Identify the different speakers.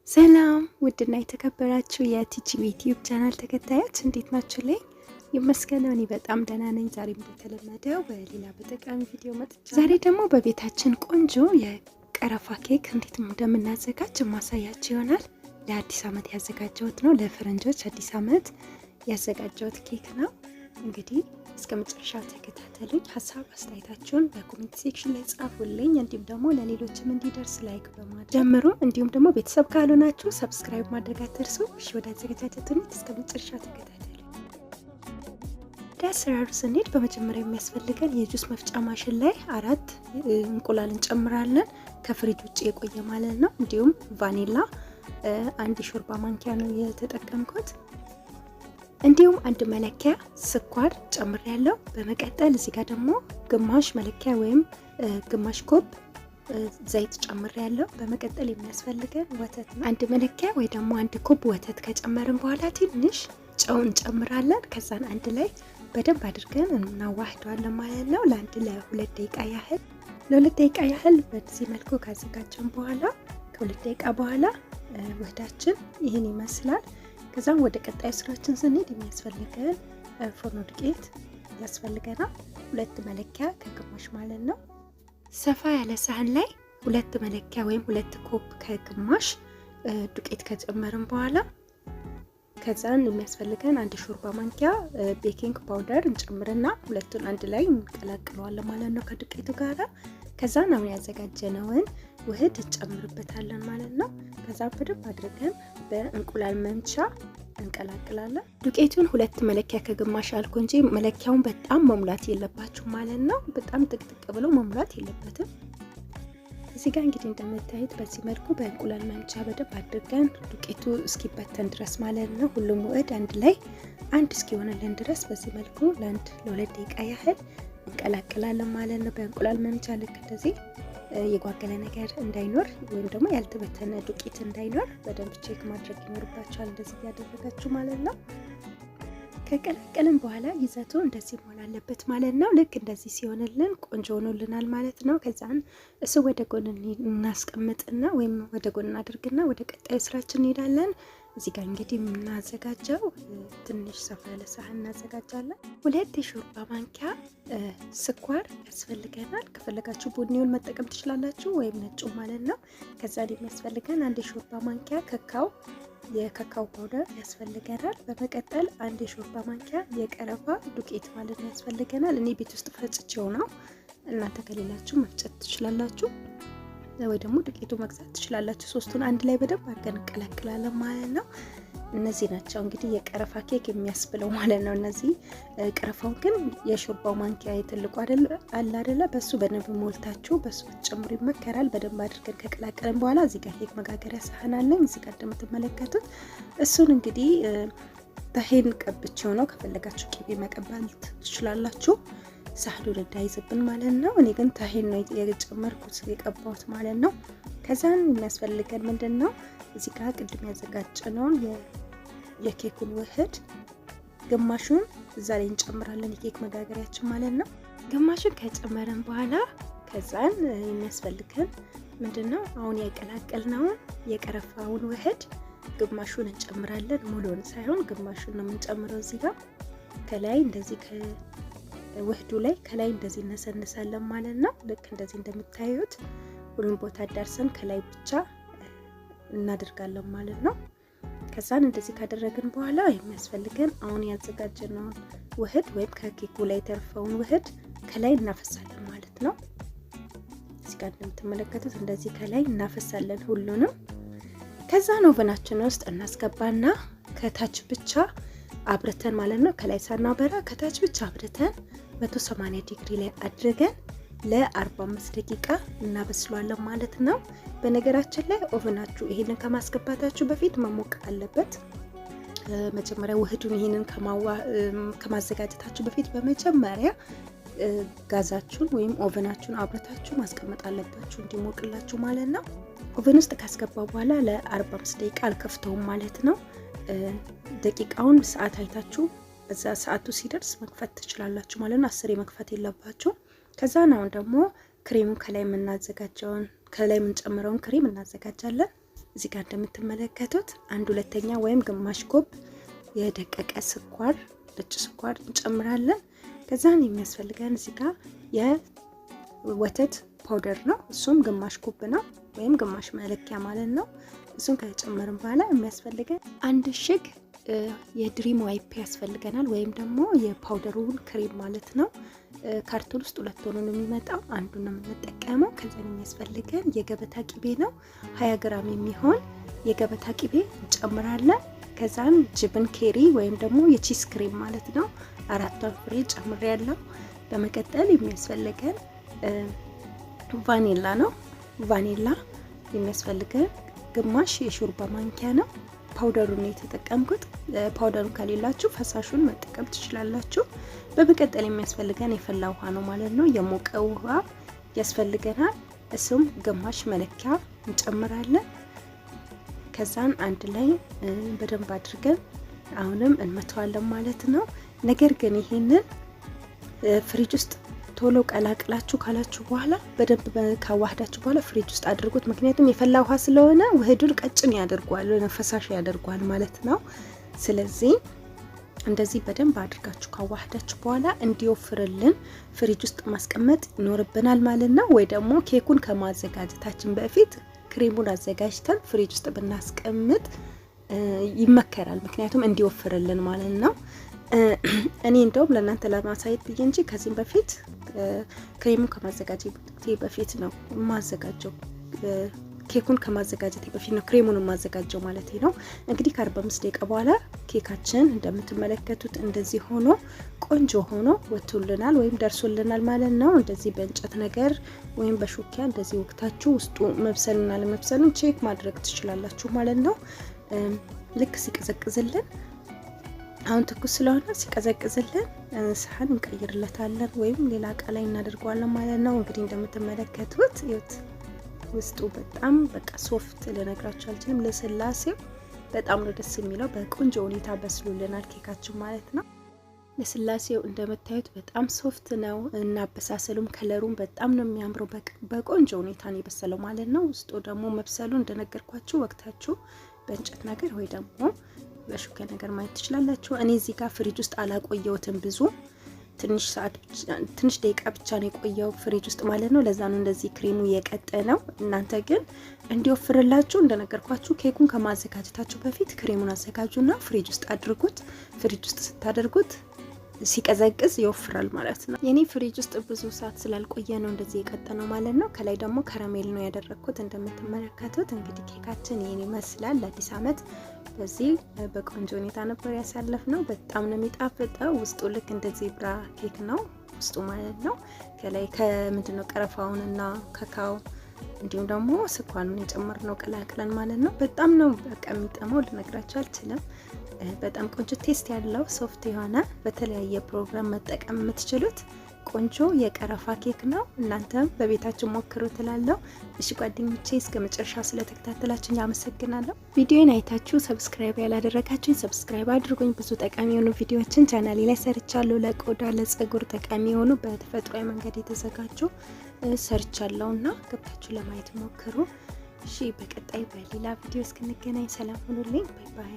Speaker 1: ሰላም ውድና የተከበራችሁ የቲጂ ዩቲዩብ ቻናል ተከታዮች እንዴት ናችሁ? ላይ ይመስገነው እኔ በጣም ደህና ነኝ። ዛሬም እንደተለመደው በሌላ በጠቃሚ ቪዲዮ መጥቻለሁ። ዛሬ ደግሞ በቤታችን ቆንጆ የቀረፋ ኬክ እንዴት እንደምናዘጋጅ ማሳያችሁ ይሆናል። ለአዲስ ዓመት ያዘጋጀሁት ነው። ለፈረንጆች አዲስ ዓመት ያዘጋጀሁት ኬክ ነው። እንግዲህ እስከ መጨረሻው ተከታተሉኝ። ሀሳብ አስተያየታችሁን በኮሜንት ሴክሽን ላይ ጻፉልኝ። እንዲሁም ደግሞ ለሌሎችም እንዲደርስ ላይክ በማድረግ ጀምሩ። እንዲሁም ደግሞ ቤተሰብ ካልሆናችሁ ሰብስክራይብ ማድረግ አትርሱ። እሺ፣ ወደ አዘገጃጀቱን እስከ መጨረሻው ተከታተሉ። ወደ አሰራሩ ስንሄድ በመጀመሪያ የሚያስፈልገን የጁስ መፍጫ ማሽን ላይ 4 እንቁላል እንጨምራለን። ከፍሪጅ ውጭ የቆየ ማለት ነው። እንዲሁም ቫኒላ 1 ሾርባ ማንኪያ ነው የተጠቀምኩት። እንዲሁም 1 መለኪያ ስኳር ጨምሬያለሁ። በመቀጠል እዚህ ጋር ደግሞ ግማሽ መለኪያ ወይም ግማሽ ኮብ ዘይት ጨምሬያለሁ። በመቀጠል የሚያስፈልገን ወተት ነው። 1 መለኪያ ወይ ደግሞ 1 ኮብ ወተት ከጨመርን በኋላ ትንሽ ጨው እንጨምራለን። ከዛን አንድ ላይ በደንብ አድርገን እናዋህደዋለን ማለት ነው። ለ2 ደቂቃ ያህል ደቂቃ ያህል በዚህ መልኩ ካዘጋጀን በኋላ ከ2 ደቂቃ በኋላ ውህዳችን ይህን ይመስላል። ከዛም ወደ ቀጣይ ስራችን ስንሄድ የሚያስፈልገን ፎርኖ ዱቄት ያስፈልገናል። 2 መለኪያ ከግማሽ ማለት ነው። ሰፋ ያለ ሳህን ላይ 2 መለኪያ ወይም 2 ኮብ ከግማሽ ዱቄት ከጨመርን በኋላ ከዛን የሚያስፈልገን 1 ሾርባ ማንኪያ ቤኪንግ ፓውደር እንጨምርና ሁለቱን አንድ ላይ እንቀላቅለዋለን ማለት ነው ከዱቄቱ ጋር። ከዛን አሁን ያዘጋጀነውን ውህድ እንጨምርበታለን ማለት ነው። ከዛ በደንብ አድርገን በእንቁላል መምቻ እንቀላቅላለን። ዱቄቱን 2 መለኪያ ከግማሽ አልኩ እንጂ መለኪያውን በጣም መሙላት የለባችሁ ማለት ነው። በጣም ጥቅጥቅ ብሎ መሙላት የለበትም። እዚህ ጋር እንግዲህ እንደምታዩት በዚህ መልኩ በእንቁላል መምቻ በደንብ አድርገን ዱቄቱ እስኪበተን ድረስ ማለት ነው ሁሉም ውህድ አንድ ላይ አንድ እስኪሆንልን ድረስ በዚህ መልኩ ለ2 ደቂቃ ያህል እንቀላቅላለን ማለት ነው። በእንቁላል መምቻ ልክ እንደዚህ የጓገለ ነገር እንዳይኖር ወይም ደግሞ ያልተበተነ ዱቄት እንዳይኖር በደንብ ቼክ ማድረግ ይኖርባችኋል። እንደዚህ ያደረጋችሁ ማለት ነው። ከቀላቀልን በኋላ ይዘቱ እንደዚህ መሆን አለበት ማለት ነው። ልክ እንደዚህ ሲሆንልን ቆንጆ ሆኖልናል ማለት ነው። ከዛን እሱ ወደ ጎን እናስቀምጥና ወይም ወደ ጎን እናድርግና ወደ ቀጣዩ ስራችን እንሄዳለን። እዚህ ጋር እንግዲህ የምናዘጋጀው ትንሽ ሰፋ ያለ ሳህን እናዘጋጃለን። 2 የሾርባ ማንኪያ ስኳር ያስፈልገናል። ከፈለጋችሁ ቡኒውን መጠቀም ትችላላችሁ ወይም ነጩ ማለት ነው። ከዛ የሚያስፈልገን 1 የሾርባ ማንኪያ የካካው ፓውደር ያስፈልገናል። በመቀጠል 1 የሾርባ ማንኪያ የቀረፋ ዱቄት ማለት ነው ያስፈልገናል። እኔ ቤት ውስጥ ፈጭቼው ነው። እናንተ ከሌላችሁ መፍጨት ትችላላችሁ ወይ ደግሞ ዱቄቱ መግዛት ትችላላችሁ። ሶስቱን አንድ ላይ በደንብ አድርገን እንቀላቅላለን ማለት ነው። እነዚህ ናቸው እንግዲህ የቀረፋ ኬክ የሚያስብለው ማለት ነው። እነዚህ ቀረፋው ግን የሾርባው ማንኪያ የትልቁ አይደለ በሱ በደንብ ሞልታችሁ በሱ ጨምሩ ይመከራል። በደንብ አድርገን ከቀላቀልን በኋላ እዚህ ጋር ኬክ መጋገሪያ ሳህን አለኝ። እዚህ ጋር እንደምትመለከቱት እሱን እንግዲህ ታሄን ቀብቼው ነው። ከፈለጋችሁ ቂቤ መቀባት ትችላላችሁ ሳህዱን እንዳይዝብን ማለት ነው። እኔ ግን ታሄን ነው የጨመርኩት የቀባሁት ማለት ነው። ከዛን የሚያስፈልገን ምንድነው እዚህ ጋር ቅድም ያዘጋጀነውን የኬኩን ውህድ ግማሹን እዛ ላይ እንጨምራለን። የኬክ መጋገሪያችን ማለት ነው። ግማሹን ከጨመረን በኋላ ከዛን የሚያስፈልገን ምንድነው አሁን ያቀላቀልነውን የቀረፋውን ውህድ ግማሹን እንጨምራለን። ሙሉውን ሳይሆን ግማሹን ነው የምንጨምረው። እዚህ ጋር ከላይ እንደዚህ ውህዱ ላይ ከላይ እንደዚህ እነሰንሳለን ማለት ነው። ልክ እንደዚህ እንደምታዩት ሁሉም ቦታ ዳርሰን ከላይ ብቻ እናደርጋለን ማለት ነው። ከዛን እንደዚህ ካደረግን በኋላ የሚያስፈልገን አሁን ያዘጋጀነውን ውህድ ወይም ከኬኩ ላይ ተርፈውን ውህድ ከላይ እናፈሳለን ማለት ነው። እዚህ ጋር እንደምትመለከቱት እንደዚህ ከላይ እናፈሳለን ሁሉንም። ከዛን ኦቨናችን ውስጥ እናስገባና ከታች ብቻ አብርተን ማለት ነው ከላይ ሳናበራ ከታች ብቻ አብርተን 180 ዲግሪ ላይ አድርገን ለ45 ደቂቃ እናበስሏለን ማለት ነው። በነገራችን ላይ ኦቨናችሁ ይሄንን ከማስገባታችሁ በፊት መሞቅ አለበት። መጀመሪያ ውህዱን ይሄንን ከማዘጋጀታችሁ በፊት በመጀመሪያ ጋዛችሁን ወይም ኦቨናችሁን አብርታችሁ ማስቀመጥ አለባችሁ እንዲሞቅላችሁ ማለት ነው። ኦቨን ውስጥ ካስገባ በኋላ ለ45 ደቂቃ አልከፍተውም ማለት ነው። ደቂቃውን ሰዓት አይታችሁ በዛ ሰዓቱ ሲደርስ መክፈት ትችላላችሁ ማለት ነው። 10 መክፈት የለባችሁ። ከዛ ነው ደግሞ ክሬሙ ከላይ የምናዘጋጀውን ከላይ የምንጨምረውን ክሬም እናዘጋጃለን። እዚህ ጋር እንደምትመለከቱት 1/2 ወይም ግማሽ ኮብ የደቀቀ ስኳር ነጭ ስኳር እንጨምራለን። ከዛን የሚያስፈልገን እዚህ ጋር የወተት ፓውደር ነው። እሱም ግማሽ ኮብ ነው ወይም ግማሽ መለኪያ ማለት ነው። እሱን ከጨመርን በኋላ የሚያስፈልገን 1 እሽግ የድሪም ዋይፕ ያስፈልገናል ወይም ደግሞ የፓውደሩን ክሬም ማለት ነው። ካርቶን ውስጥ 2 ሆኖ ነው የሚመጣው፣ አንዱን ነው የምንጠቀመው። ከዛን የሚያስፈልገን የገበታ ቅቤ ነው 20 ግራም የሚሆን የገበታ ቅቤ እንጨምራለን። ከዛን ጅብን ኬሪ ወይም ደግሞ የቺስ ክሬም ማለት ነው 4 ፍሬ ጨምሬያለሁ። በመቀጠል የሚያስፈልገን ቫኒላ ነው። ቫኒላ የሚያስፈልገን ግማሽ የሾርባ ማንኪያ ነው። ፓውደሩን የተጠቀምኩት፣ ፓውደሩን ከሌላችሁ ፈሳሹን መጠቀም ትችላላችሁ። በመቀጠል የሚያስፈልገን የፈላ ውሃ ነው ማለት ነው። የሞቀ ውሃ ያስፈልገናል። እሱም ግማሽ መለኪያ እንጨምራለን። ከዛን አንድ ላይ በደንብ አድርገን አሁንም እንመተዋለን ማለት ነው። ነገር ግን ይሄንን ፍሪጅ ውስጥ ቶሎ ቀላቅላችሁ ካላችሁ በኋላ በደንብ ካዋህዳችሁ በኋላ ፍሪጅ ውስጥ አድርጉት። ምክንያቱም የፈላ ውሃ ስለሆነ ውህዱን ቀጭን ያደርጓል፣ ፈሳሽ ያደርጓል ማለት ነው። ስለዚህ እንደዚህ በደንብ አድርጋችሁ ካዋህዳችሁ በኋላ እንዲወፍርልን ፍሪጅ ውስጥ ማስቀመጥ ይኖርብናል ማለት ነው። ወይ ደግሞ ኬኩን ከማዘጋጀታችን በፊት ክሬሙን አዘጋጅተን ፍሪጅ ውስጥ ብናስቀምጥ ይመከራል። ምክንያቱም እንዲወፍርልን ማለት ነው። እኔ እንደውም ለእናንተ ለማሳየት ብዬ እንጂ ከዚህም በፊት ክሬሙን ከማዘጋጀቴ በፊት ነው ማዘጋጀው። ኬኩን ከማዘጋጀቴ በፊት ነው ክሬሙን ማዘጋጀው ማለት ነው። እንግዲህ ከ45 ደቂቃ በኋላ ኬካችን እንደምትመለከቱት እንደዚህ ሆኖ ቆንጆ ሆኖ ወጥቶልናል ወይም ደርሶልናል ማለት ነው። እንደዚህ በእንጨት ነገር ወይም በሹኪያ እንደዚህ ወቅታችሁ ውስጡ መብሰልና ለመብሰሉን ቼክ ማድረግ ትችላላችሁ ማለት ነው። ልክ ሲቀዘቅዝልን፣ አሁን ትኩስ ስለሆነ ሲቀዘቅዝልን ሰሃን እንቀይርለታለን ወይም ሌላ እቃ ላይ እናደርገዋለን ማለት ነው። እንግዲህ እንደምትመለከቱት ይኸውት ውስጡ በጣም በቃ ሶፍት ልነግራችሁ አልችልም። ለስላሴው በጣም ነው ደስ የሚለው። በቆንጆ ሁኔታ በስሎልናል ኬካችን ማለት ነው። ለስላሴው እንደምታዩት በጣም ሶፍት ነው እና አበሳሰሉም ከለሩም በጣም ነው የሚያምረው። በቆንጆ ሁኔታ ነው የበሰለው ማለት ነው። ውስጡ ደግሞ መብሰሉ እንደነገርኳችሁ ወቅታችሁ በእንጨት ነገር ወይ ደግሞ በሹካ ነገር ማየት ትችላላችሁ። እኔ እዚህ ጋር ፍሪጅ ውስጥ አላቆየሁትም ብዙ ትንሽ ደቂቃ ብቻ ነው የቆየው ፍሪጅ ውስጥ ማለት ነው። ለዛ ነው እንደዚህ ክሬሙ የቀጠነው። እናንተ ግን እንዲወፍርላችሁ እንደነገርኳችሁ ኬኩን ከማዘጋጀታችሁ በፊት ክሬሙን አዘጋጁና ፍሪጅ ውስጥ አድርጉት። ፍሪጅ ውስጥ ስታደርጉት ሲቀዘቅዝ ይወፍራል ማለት ነው። የኔ ፍሪጅ ውስጥ ብዙ ሰዓት ስላልቆየ ነው እንደዚህ የቀጠነው ማለት ነው። ከላይ ደግሞ ከረሜል ነው ያደረኩት እንደምትመለከቱት። እንግዲህ ኬካችን ይሄን ይመስላል። ለአዲስ አመት በዚህ በቆንጆ ሁኔታ ነበር ያሳለፍነው። በጣም ነው የሚጣፍጠው። ውስጡ ልክ እንደዚህ ብራ ኬክ ነው ውስጡ ማለት ነው። ከላይ ከምንድነው ቀረፋውንና ካካው እንዲሁም ደግሞ ስኳሩን የጨመርነው ቀላቅለን ማለት ነው። በጣም ነው በቃ የሚጠመው ልነግራችሁ አልችልም። በጣም ቆንጆ ቴስት ያለው ሶፍት የሆነ በተለያየ ፕሮግራም መጠቀም የምትችሉት ቆንጆ የቀረፋ ኬክ ነው። እናንተም በቤታችሁ ሞክሩት እላለሁ። እሺ ጓደኞቼ እስከ መጨረሻው ስለተከታተላችሁኝ አመሰግናለሁ። ቪዲዮን አይታችሁ ሰብስክራይብ ያላደረጋችሁኝ ሰብስክራይብ አድርጉኝ። ብዙ ጠቃሚ የሆኑ ቪዲዮዎችን ቻናሌ ላይ ሰርቻለሁ። ለቆዳ ለጸጉር ጠቃሚ የሆኑ በተፈጥሯዊ መንገድ የተዘጋጁ ሰርቻለሁና ገብታችሁ ለማየት ሞክሩ። እሺ በቀጣይ በሌላ ቪዲዮ እስክንገናኝ ሰላም ሁኑልኝ። ባይ ባይ።